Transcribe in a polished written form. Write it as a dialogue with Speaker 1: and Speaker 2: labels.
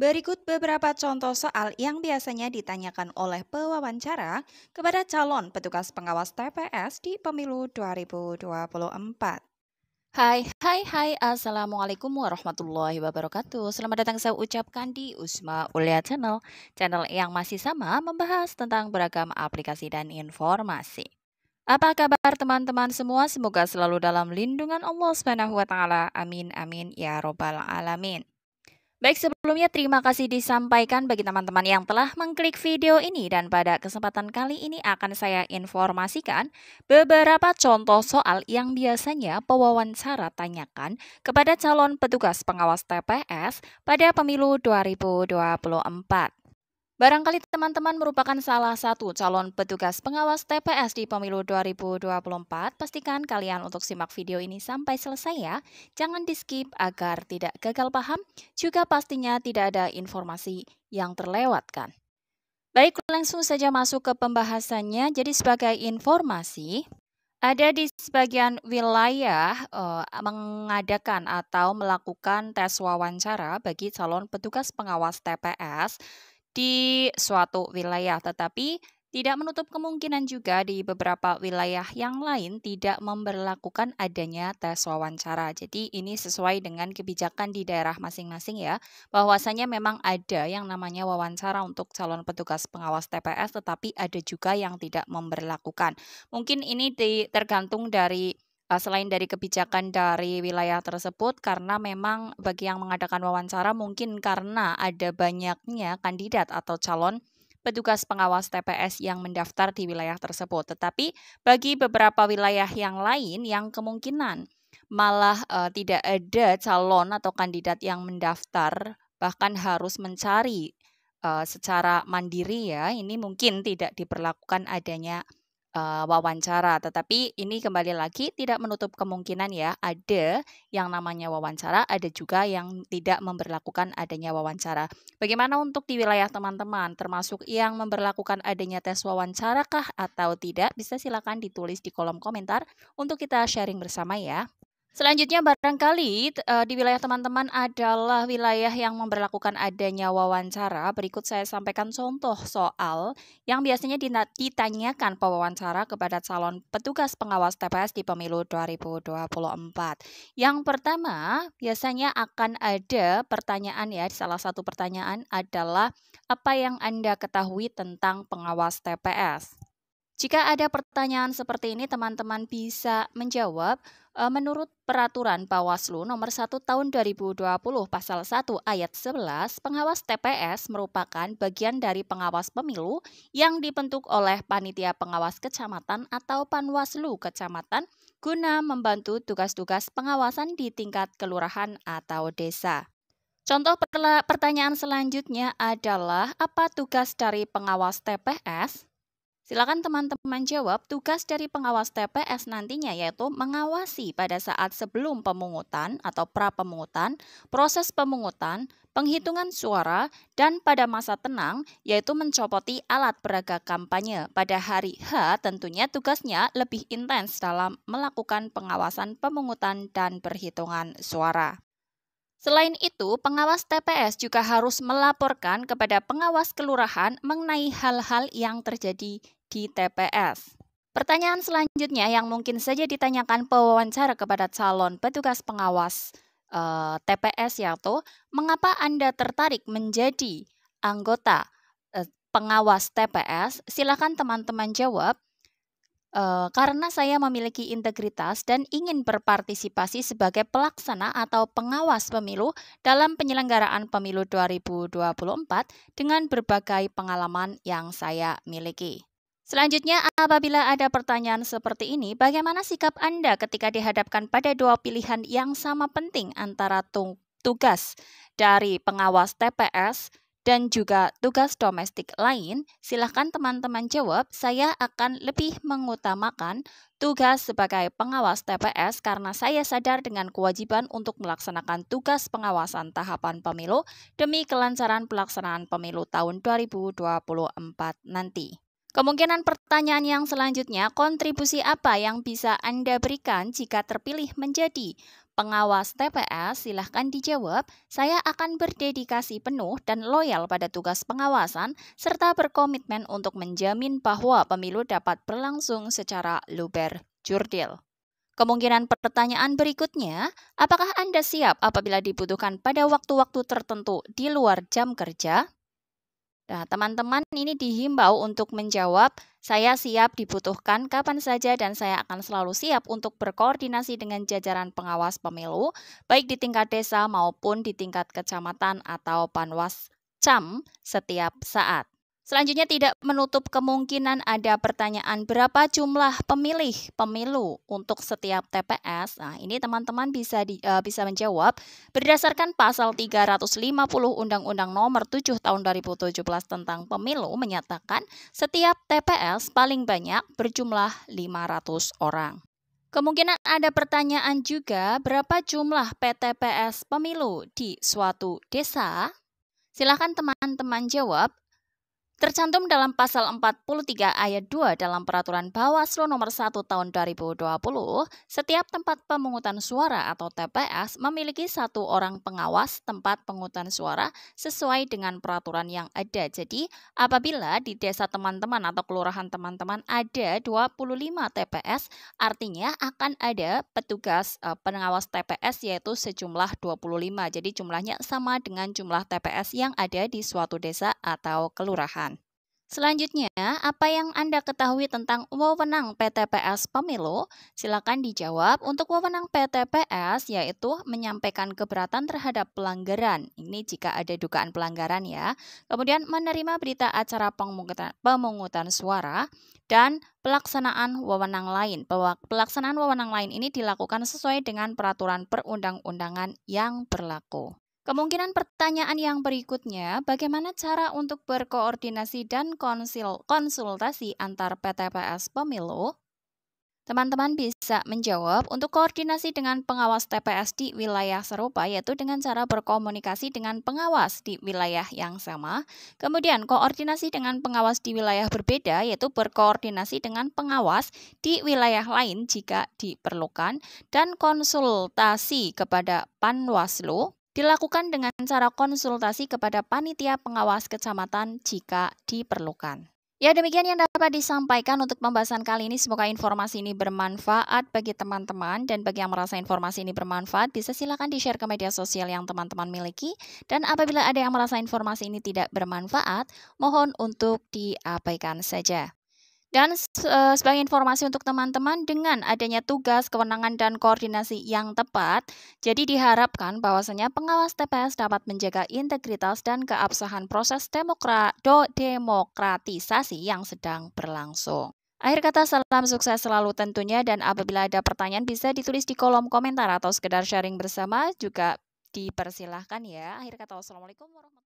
Speaker 1: Berikut beberapa contoh soal yang biasanya ditanyakan oleh pewawancara kepada calon petugas pengawas TPS di pemilu 2024. Hai, Assalamualaikum warahmatullahi wabarakatuh. Selamat datang saya ucapkan di Usma Ulia channel yang masih sama membahas tentang beragam aplikasi dan informasi. Apa kabar teman-teman semua? Semoga selalu dalam lindungan Allah Subhanahu wa taala. Amin amin ya robbal alamin. Baik, sebelumnya terima kasih disampaikan bagi teman-teman yang telah mengklik video ini dan pada kesempatan kali ini akan saya informasikan beberapa contoh soal yang biasanya pewawancara tanyakan kepada calon petugas pengawas TPS pada pemilu 2024. Barangkali teman-teman merupakan salah satu calon petugas pengawas TPS di pemilu 2024, pastikan kalian untuk simak video ini sampai selesai ya. Jangan di-skip agar tidak gagal paham, juga pastinya tidak ada informasi yang terlewatkan. Baik, langsung saja masuk ke pembahasannya. Jadi sebagai informasi, ada di sebagian wilayah mengadakan atau melakukan tes wawancara bagi calon petugas pengawas TPS di suatu wilayah, tetapi tidak menutup kemungkinan juga di beberapa wilayah yang lain tidak memberlakukan adanya tes wawancara. Jadi ini sesuai dengan kebijakan di daerah masing-masing ya, bahwasanya memang ada yang namanya wawancara untuk calon petugas pengawas TPS, tetapi ada juga yang tidak memberlakukan. Mungkin ini tergantung dari selain dari kebijakan dari wilayah tersebut, karena memang bagi yang mengadakan wawancara mungkin karena ada banyaknya kandidat atau calon petugas pengawas TPS yang mendaftar di wilayah tersebut. Tetapi bagi beberapa wilayah yang lain yang kemungkinan malah tidak ada calon atau kandidat yang mendaftar, bahkan harus mencari secara mandiri ya, ini mungkin tidak diperlakukan adanya wawancara. Tetapi ini kembali lagi tidak menutup kemungkinan ya, ada yang namanya wawancara, ada juga yang tidak memberlakukan adanya wawancara. Bagaimana untuk di wilayah teman-teman, termasuk yang memberlakukan adanya tes wawancara kah atau tidak? Bisa silakan ditulis di kolom komentar untuk kita sharing bersama ya. Selanjutnya barangkali di wilayah teman-teman adalah wilayah yang memberlakukan adanya wawancara. Berikut saya sampaikan contoh soal yang biasanya ditanyakan pewawancara kepada calon petugas pengawas TPS di pemilu 2024. Yang pertama, biasanya akan ada pertanyaan ya, salah satu pertanyaan adalah apa yang Anda ketahui tentang pengawas TPS? Jika ada pertanyaan seperti ini, teman-teman bisa menjawab, menurut peraturan Bawaslu nomor 1 tahun 2020 pasal 1 ayat 11, pengawas TPS merupakan bagian dari pengawas pemilu yang dibentuk oleh panitia pengawas kecamatan atau Panwaslu kecamatan guna membantu tugas-tugas pengawasan di tingkat kelurahan atau desa. Contoh pertanyaan selanjutnya adalah apa tugas dari pengawas TPS? Silakan teman-teman jawab. Tugas dari pengawas TPS nantinya yaitu mengawasi pada saat sebelum pemungutan atau pra-pemungutan, proses pemungutan, penghitungan suara, dan pada masa tenang yaitu mencopoti alat peragak kampanye. Pada hari H tentunya tugasnya lebih intens dalam melakukan pengawasan pemungutan dan perhitungan suara. Selain itu, pengawas TPS juga harus melaporkan kepada pengawas kelurahan mengenai hal-hal yang terjadi di TPS. Pertanyaan selanjutnya yang mungkin saja ditanyakan pewawancara kepada calon petugas pengawas TPS yaitu, mengapa Anda tertarik menjadi anggota pengawas TPS? Silakan teman-teman jawab. Karena saya memiliki integritas dan ingin berpartisipasi sebagai pelaksana atau pengawas pemilu dalam penyelenggaraan pemilu 2024 dengan berbagai pengalaman yang saya miliki. Selanjutnya, apabila ada pertanyaan seperti ini, bagaimana sikap Anda ketika dihadapkan pada dua pilihan yang sama penting antara tugas dari pengawas TPS dan juga tugas domestik lain? Silahkan teman-teman jawab. Saya akan lebih mengutamakan tugas sebagai pengawas TPS karena saya sadar dengan kewajiban untuk melaksanakan tugas pengawasan tahapan pemilu demi kelancaran pelaksanaan pemilu tahun 2024 nanti. Kemungkinan pertanyaan yang selanjutnya, kontribusi apa yang bisa Anda berikan jika terpilih menjadi pengawas TPS, silahkan dijawab. Saya akan berdedikasi penuh dan loyal pada tugas pengawasan, serta berkomitmen untuk menjamin bahwa pemilu dapat berlangsung secara luber jurdil. Kemungkinan pertanyaan berikutnya, apakah Anda siap apabila dibutuhkan pada waktu-waktu tertentu di luar jam kerja? Nah, teman-teman ini dihimbau untuk menjawab, saya siap dibutuhkan kapan saja dan saya akan selalu siap untuk berkoordinasi dengan jajaran pengawas pemilu, baik di tingkat desa maupun di tingkat kecamatan atau panwascam setiap saat. Selanjutnya tidak menutup kemungkinan ada pertanyaan berapa jumlah pemilih pemilu untuk setiap TPS. Nah, ini teman-teman bisa menjawab berdasarkan pasal 350 Undang-Undang Nomor 7 Tahun 2017 tentang Pemilu menyatakan setiap TPS paling banyak berjumlah 500 orang. Kemungkinan ada pertanyaan juga berapa jumlah PTPS pemilu di suatu desa? Silakan teman-teman jawab. Tercantum dalam pasal 43 ayat 2 dalam Peraturan Bawaslu Nomor 1 Tahun 2020, setiap tempat pemungutan suara atau TPS memiliki satu orang pengawas tempat pemungutan suara sesuai dengan peraturan yang ada. Jadi, apabila di desa teman-teman atau kelurahan teman-teman ada 25 TPS, artinya akan ada petugas pengawas TPS yaitu sejumlah 25. Jadi, jumlahnya sama dengan jumlah TPS yang ada di suatu desa atau kelurahan. Selanjutnya, apa yang Anda ketahui tentang wewenang PTPS Pemilu? Silakan dijawab. Untuk wewenang PTPS yaitu menyampaikan keberatan terhadap pelanggaran. Ini jika ada dugaan pelanggaran ya. Kemudian menerima berita acara pemungutan suara dan pelaksanaan wewenang lain. Pelaksanaan wewenang lain ini dilakukan sesuai dengan peraturan perundang-undangan yang berlaku. Kemungkinan pertanyaan yang berikutnya, bagaimana cara untuk berkoordinasi dan konsultasi antar PTPS pemilu? Teman-teman bisa menjawab untuk koordinasi dengan pengawas TPS di wilayah serupa, yaitu dengan cara berkomunikasi dengan pengawas di wilayah yang sama. Kemudian koordinasi dengan pengawas di wilayah berbeda, yaitu berkoordinasi dengan pengawas di wilayah lain jika diperlukan. Dan konsultasi kepada Panwaslu dilakukan dengan cara konsultasi kepada panitia pengawas kecamatan jika diperlukan. Ya, demikian yang dapat disampaikan untuk pembahasan kali ini. Semoga informasi ini bermanfaat bagi teman-teman, dan bagi yang merasa informasi ini bermanfaat, bisa silakan di-share ke media sosial yang teman-teman miliki. Dan apabila ada yang merasa informasi ini tidak bermanfaat, mohon untuk diabaikan saja. Dan sebagai informasi untuk teman-teman, dengan adanya tugas, kewenangan, dan koordinasi yang tepat, jadi diharapkan bahwasanya pengawas TPS dapat menjaga integritas dan keabsahan proses demokratisasi yang sedang berlangsung. Akhir kata, salam sukses selalu tentunya, dan apabila ada pertanyaan bisa ditulis di kolom komentar atau sekedar sharing bersama juga dipersilahkan ya. Akhir kata, wassalamualaikum warahmatullahi wabarakatuh.